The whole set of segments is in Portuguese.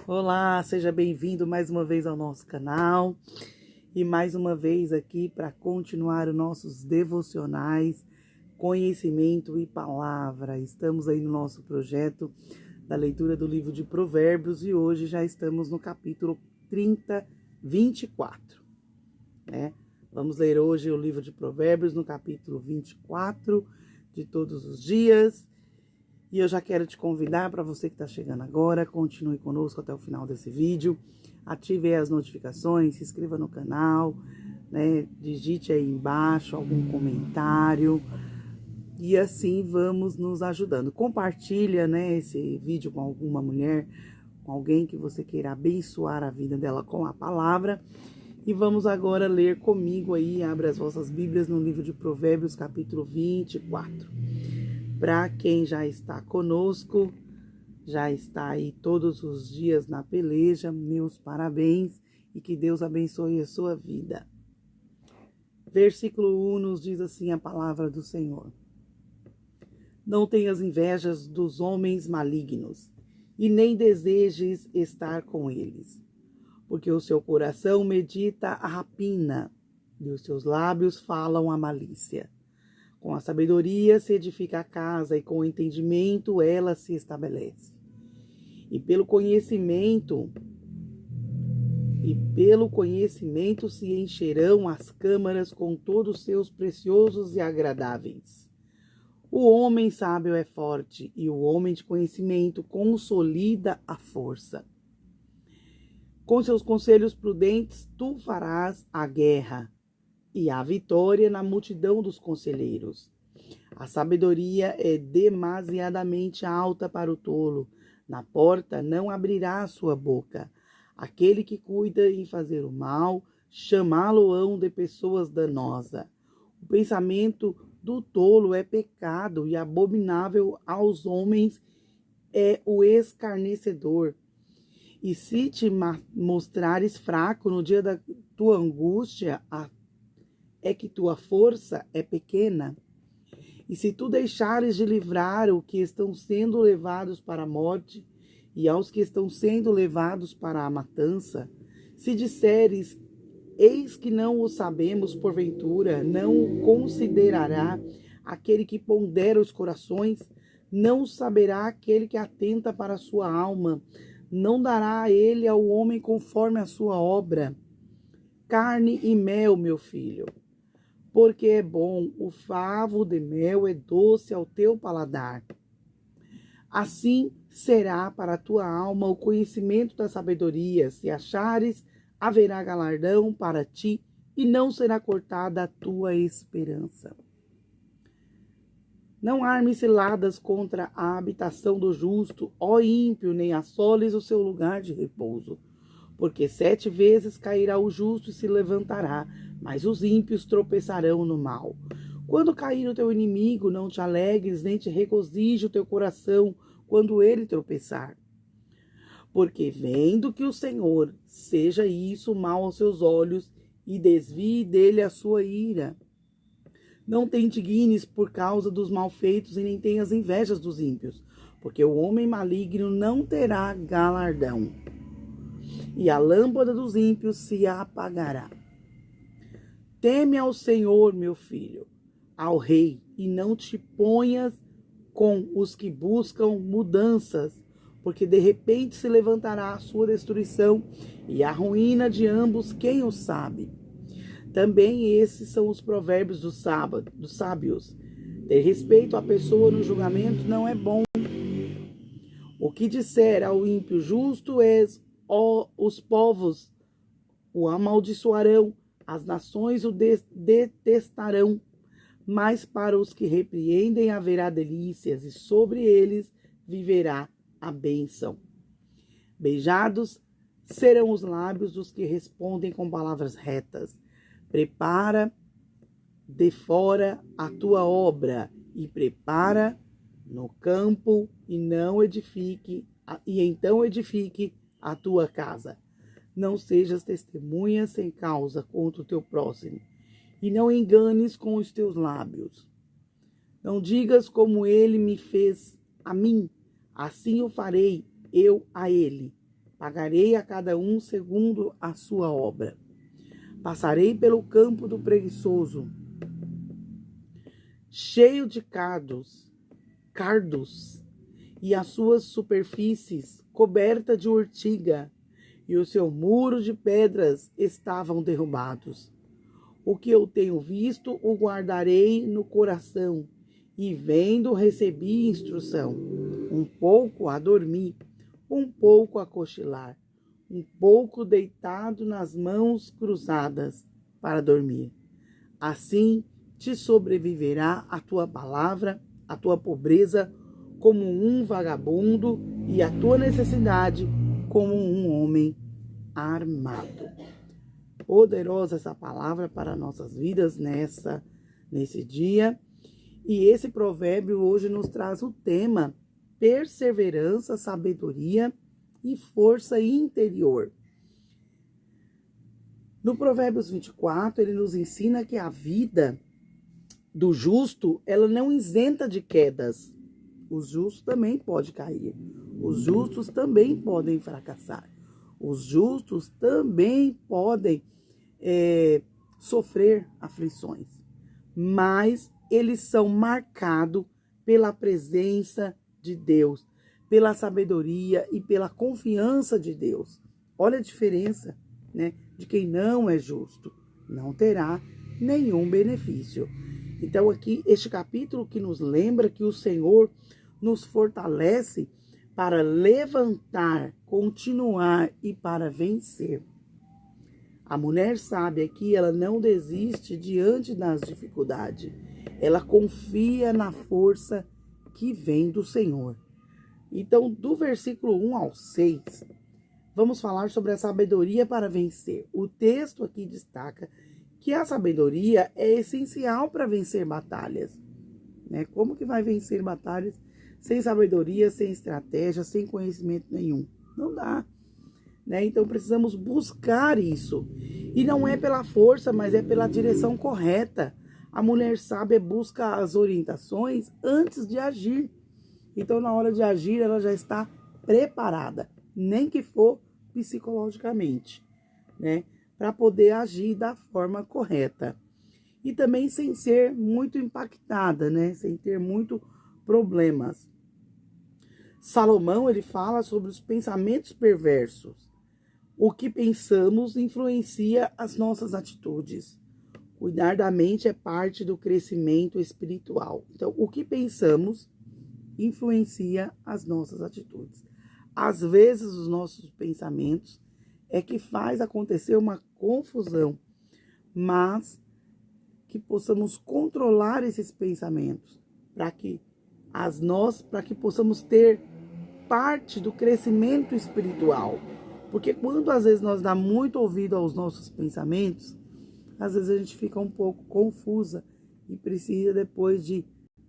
Olá, seja bem-vindo mais uma vez ao nosso canal e mais uma vez aqui para continuar os nossos devocionais, conhecimento e palavra. Estamos aí no nosso projeto da leitura do livro de Provérbios e hoje já estamos no capítulo 24, né? Vamos ler hoje o livro de Provérbios no capítulo 24 de todos os dias. E eu já quero te convidar, para você que está chegando agora, continue conosco até o final desse vídeo, ative as notificações, se inscreva no canal, né? Digite aí embaixo algum comentário e assim vamos nos ajudando. Compartilha, né, esse vídeo com alguma mulher, com alguém que você queira abençoar a vida dela com a palavra. E vamos agora ler comigo aí, abra as vossas Bíblias no livro de Provérbios, capítulo 24. Para quem já está conosco, já está aí todos os dias na peleja, meus parabéns e que Deus abençoe a sua vida. Versículo 1 nos diz assim a palavra do Senhor. Não tenhas invejas dos homens malignos e nem desejes estar com eles, porque o seu coração medita a rapina e os seus lábios falam a malícia. Com a sabedoria se edifica a casa e com o entendimento ela se estabelece. E pelo conhecimento se encherão as câmaras com todos os seus preciosos e agradáveis. O homem sábio é forte e o homem de conhecimento consolida a força. Com seus conselhos prudentes tu farás a guerra e a vitória na multidão dos conselheiros. A sabedoria é demasiadamente alta para o tolo. Na porta não abrirá a sua boca. Aquele que cuida em fazer o mal, chamá-lo-ão de pessoas danosas. O pensamento do tolo é pecado e abominável aos homens é o escarnecedor. E se te mostrares fraco no dia da tua angústia, é que tua força é pequena. E se tu deixares de livrar os que estão sendo levados para a morte, e aos que estão sendo levados para a matança, se disseres, eis que não o sabemos, porventura, não o considerará aquele que pondera os corações, não o saberá aquele que atenta para a sua alma, não dará a ele ao homem conforme a sua obra. Carne e mel, meu filho, porque é bom, o favo de mel é doce ao teu paladar. Assim será para a tua alma o conhecimento da sabedoria. Se achares, haverá galardão para ti e não será cortada a tua esperança. Não armes ciladas contra a habitação do justo, ó ímpio, nem assoles o seu lugar de repouso. Porque 7 vezes cairá o justo e se levantará, mas os ímpios tropeçarão no mal. Quando cair o teu inimigo, não te alegres, nem te regozije o teu coração quando ele tropeçar. Porque vendo que o Senhor seja isso mal aos seus olhos e desvie dele a sua ira. Não te indignes por causa dos malfeitos e nem tenhas invejas dos ímpios, porque o homem maligno não terá galardão, e a lâmpada dos ímpios se apagará. Teme ao Senhor, meu filho, ao rei, e não te ponhas com os que buscam mudanças, porque de repente se levantará a sua destruição e a ruína de ambos, quem o sabe. Também esses são os provérbios dos sábios. Ter respeito à pessoa no julgamento não é bom. O que disser ao ímpio justo os povos o amaldiçoarão, as nações o detestarão. Mas para os que repreendem haverá delícias, e sobre eles viverá a bênção. Beijados serão os lábios dos que respondem com palavras retas. Prepara de fora a tua obra, e prepara no campo, e então edifique a tua casa. Não sejas testemunha sem causa contra o teu próximo, e não enganes com os teus lábios. Não digas como ele me fez a mim, assim o farei eu a ele. Pagarei a cada um segundo a sua obra. Passarei pelo campo do preguiçoso, cheio de cardos, e as suas superfícies coberta de urtiga, e o seu muro de pedras estavam derrubados. O que eu tenho visto, o guardarei no coração, e vendo recebi instrução, um pouco a dormir, um pouco a cochilar, um pouco deitado nas mãos cruzadas para dormir. Assim te sobreviverá a tua palavra, a tua pobreza como um vagabundo e a tua necessidade como um homem armado. Poderosa essa palavra para nossas vidas nesse dia. E esse provérbio hoje nos traz o tema perseverança, sabedoria e força interior. No Provérbios 24, ele nos ensina que a vida do justo, ela não isenta de quedas. Os justos também podem cair. Os justos também podem fracassar. Os justos também podem sofrer aflições. Mas eles são marcados pela presença de Deus, pela sabedoria e pela confiança de Deus. Olha a diferença, né, de quem não é justo. Não terá nenhum benefício. Então aqui, este capítulo que nos lembra que o Senhor nos fortalece para levantar, continuar e para vencer. A mulher sábia aqui, ela não desiste diante das dificuldades. Ela confia na força que vem do Senhor. Então, do versículo 1 ao 6, vamos falar sobre a sabedoria para vencer. O texto aqui destaca que a sabedoria é essencial para vencer batalhas. Né? Como que vai vencer batalhas sem sabedoria, sem estratégia, sem conhecimento nenhum? Não dá. Né? Então precisamos buscar isso. E não é pela força, mas é pela direção correta. A mulher sábia busca as orientações antes de agir. Então, na hora de agir, ela já está preparada, nem que for psicologicamente, né? Para poder agir da forma correta. E também sem ser muito impactada, né? Sem ter muito problemas. Salomão, ele fala sobre os pensamentos perversos. O que pensamos influencia as nossas atitudes. Cuidar da mente é parte do crescimento espiritual. Então, o que pensamos influencia as nossas atitudes. Às vezes, os nossos pensamentos é que faz acontecer uma confusão, mas que possamos controlar esses pensamentos para que possamos ter parte do crescimento espiritual. Porque quando às vezes nós damos muito ouvido aos nossos pensamentos, às vezes a gente fica um pouco confusa e precisa depois de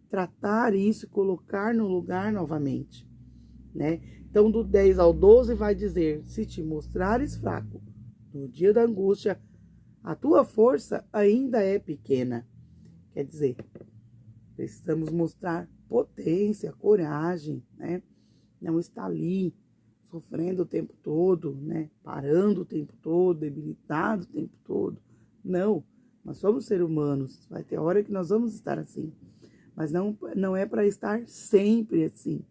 tratar isso e colocar no lugar novamente, né? Então, do 10 ao 12 vai dizer: se te mostrares fraco no dia da angústia, a tua força ainda é pequena. Quer dizer, precisamos mostrar potência, coragem, né? Não estar ali sofrendo o tempo todo, né? Parando o tempo todo, debilitado o tempo todo. Não, nós somos seres humanos. Vai ter hora que nós vamos estar assim. Mas não é para estar sempre assim,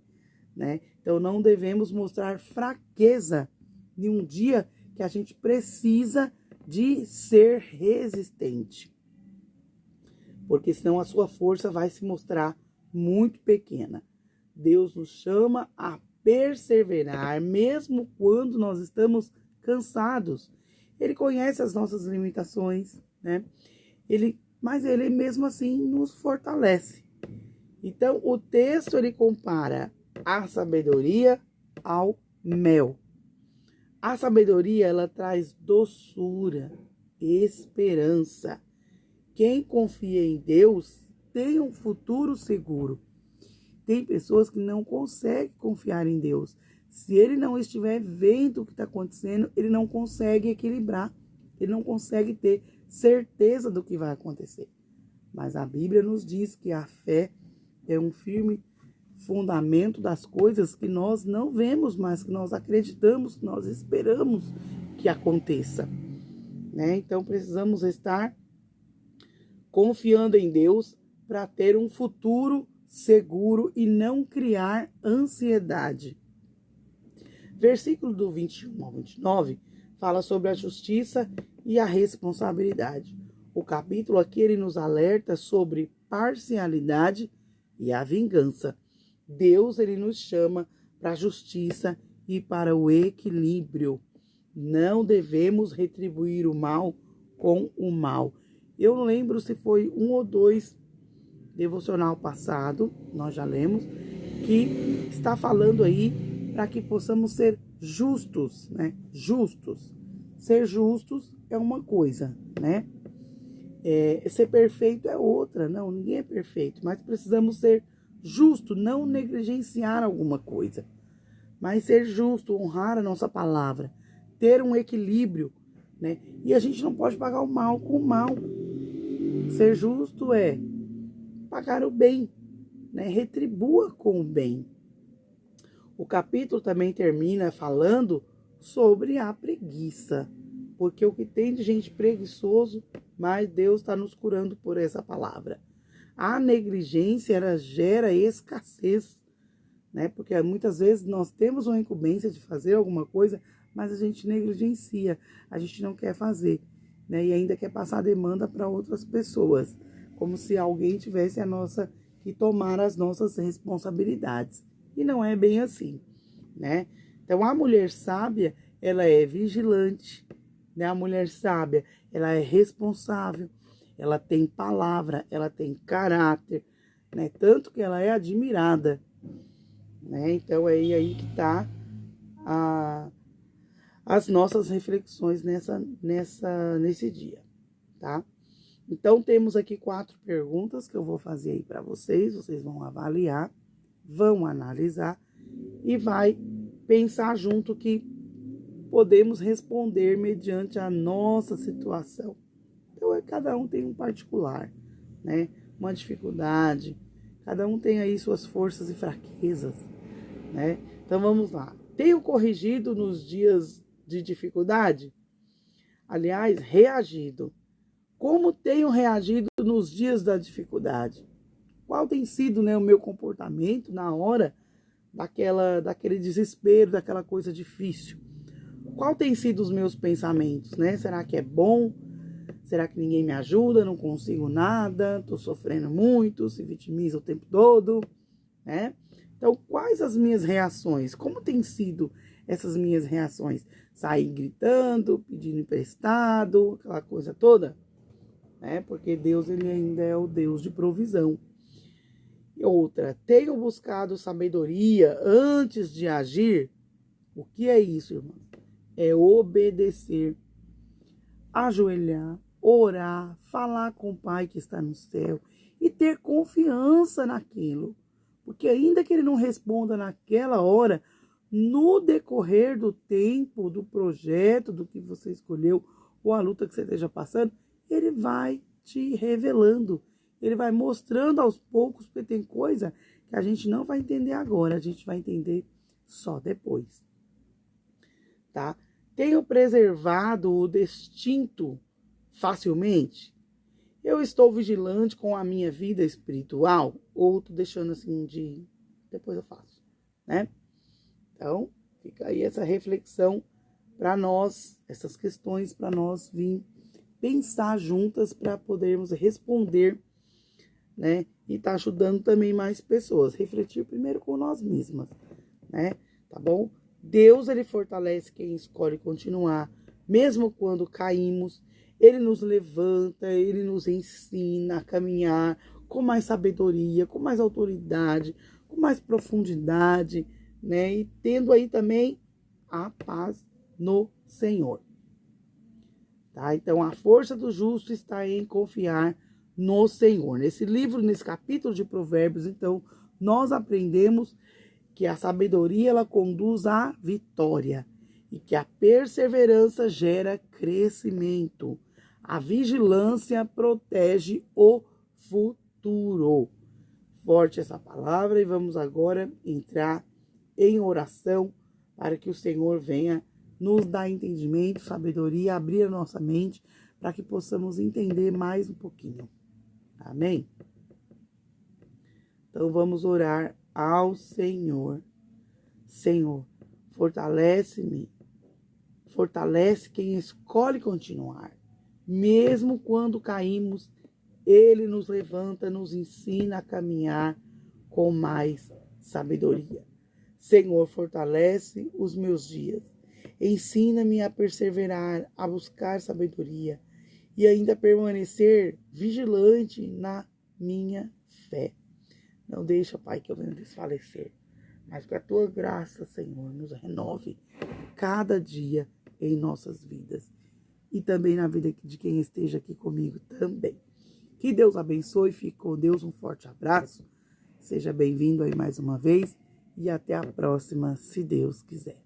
né? Então, não devemos mostrar fraqueza em um dia que a gente precisa de ser resistente. Porque senão a sua força vai se mostrar muito pequena. Deus nos chama a perseverar, mesmo quando nós estamos cansados. Ele conhece as nossas limitações, né? Mas ele mesmo assim nos fortalece. Então, o texto ele compara a sabedoria ao mel. A sabedoria, ela traz doçura, esperança. Quem confia em Deus tem um futuro seguro. Tem pessoas que não conseguem confiar em Deus. Se ele não estiver vendo o que está acontecendo, ele não consegue equilibrar. Ele não consegue ter certeza do que vai acontecer. Mas a Bíblia nos diz que a fé é um firme fundamento das coisas que nós não vemos, mas que nós acreditamos, que nós esperamos que aconteça, né? Então precisamos estar confiando em Deus para ter um futuro seguro e não criar ansiedade. Versículo do 21 ao 29 fala sobre a justiça e a responsabilidade. O capítulo aqui ele nos alerta sobre parcialidade e a vingança. Deus ele nos chama para a justiça e para o equilíbrio. Não devemos retribuir o mal com o mal. Eu não lembro se foi 1 ou 2 devocional passado, nós já lemos, que está falando aí para que possamos ser justos, né? Justos. Ser justos é uma coisa, né? Ser perfeito é outra. Não, ninguém é perfeito, mas precisamos ser justos, não negligenciar alguma coisa, mas ser justo, honrar a nossa palavra, ter um equilíbrio, né? E a gente não pode pagar o mal com o mal. Ser justo é pagar o bem, né? Retribua com o bem. O capítulo também termina falando sobre a preguiça, porque o que tem de gente preguiçoso, mas Deus está nos curando por essa palavra. A negligência, ela gera escassez, né? Porque muitas vezes nós temos uma incumbência de fazer alguma coisa, mas a gente negligencia, a gente não quer fazer, né? E ainda quer passar a demanda para outras pessoas, como se alguém tivesse que tomar as nossas responsabilidades. E não é bem assim, né? Então, a mulher sábia, ela é vigilante, né? A mulher sábia, ela é responsável, ela tem palavra, ela tem caráter, né? Tanto que ela é admirada, né? Então, é aí que está as nossas reflexões nesse dia, tá? Então, temos aqui 4 perguntas que eu vou fazer aí para vocês vão avaliar, vão analisar e vai pensar junto que podemos responder mediante a nossa situação. Então, cada um tem um particular, né? Uma dificuldade, cada um tem aí suas forças e fraquezas, né? Então, vamos lá. Tenho corrigido nos dias de dificuldade? Aliás, reagido. Como tenho reagido nos dias da dificuldade? Qual tem sido, né, o meu comportamento na hora daquele desespero, daquela coisa difícil? Qual tem sido os meus pensamentos, né? Será que é bom? Será que ninguém me ajuda? Não consigo nada? Estou sofrendo muito? Se vitimiza o tempo todo, né? Então, quais as minhas reações? Como tem sido essas minhas reações? Sair gritando, pedindo emprestado, aquela coisa toda? Porque Deus ele ainda é o Deus de provisão. E outra, tenho buscado sabedoria antes de agir? O que é isso, irmãos? É obedecer, ajoelhar, orar, falar com o Pai que está no céu e ter confiança naquilo. Porque ainda que ele não responda naquela hora, no decorrer do tempo, do projeto, do que você escolheu, ou a luta que você esteja passando, ele vai te revelando, ele vai mostrando aos poucos, porque tem coisa que a gente não vai entender agora, a gente vai entender só depois, tá? Tenho preservado o destino facilmente? Eu estou vigilante com a minha vida espiritual? Ou tô deixando assim depois eu faço, né? Então, fica aí essa reflexão para nós, essas questões para nós vir pensar juntas para podermos responder, né? E tá ajudando também mais pessoas. Refletir primeiro com nós mesmas, né? Tá bom? Deus, ele fortalece quem escolhe continuar, mesmo quando caímos. Ele nos levanta, ele nos ensina a caminhar com mais sabedoria, com mais autoridade, com mais profundidade, né? E tendo aí também a paz no Senhor. Tá? Então, a força do justo está em confiar no Senhor. Nesse livro, nesse capítulo de Provérbios, então, nós aprendemos que a sabedoria, ela conduz à vitória e que a perseverança gera crescimento. A vigilância protege o futuro. forte essa palavra e vamos agora entrar em oração para que o Senhor venha nos dar entendimento, sabedoria, abrir a nossa mente para que possamos entender mais um pouquinho. Amém? Então vamos orar ao Senhor. Senhor, fortalece-me, fortalece quem escolhe continuar. Mesmo quando caímos, Ele nos levanta, nos ensina a caminhar com mais sabedoria. Senhor, fortalece os meus dias. Ensina-me a perseverar, a buscar sabedoria e ainda permanecer vigilante na minha fé. Não deixa, Pai, que eu venha desfalecer, mas que a Tua graça, Senhor, nos renove cada dia em nossas vidas e também na vida de quem esteja aqui comigo também. Que Deus abençoe, fique com Deus, um forte abraço, seja bem-vindo aí mais uma vez e até a próxima, se Deus quiser.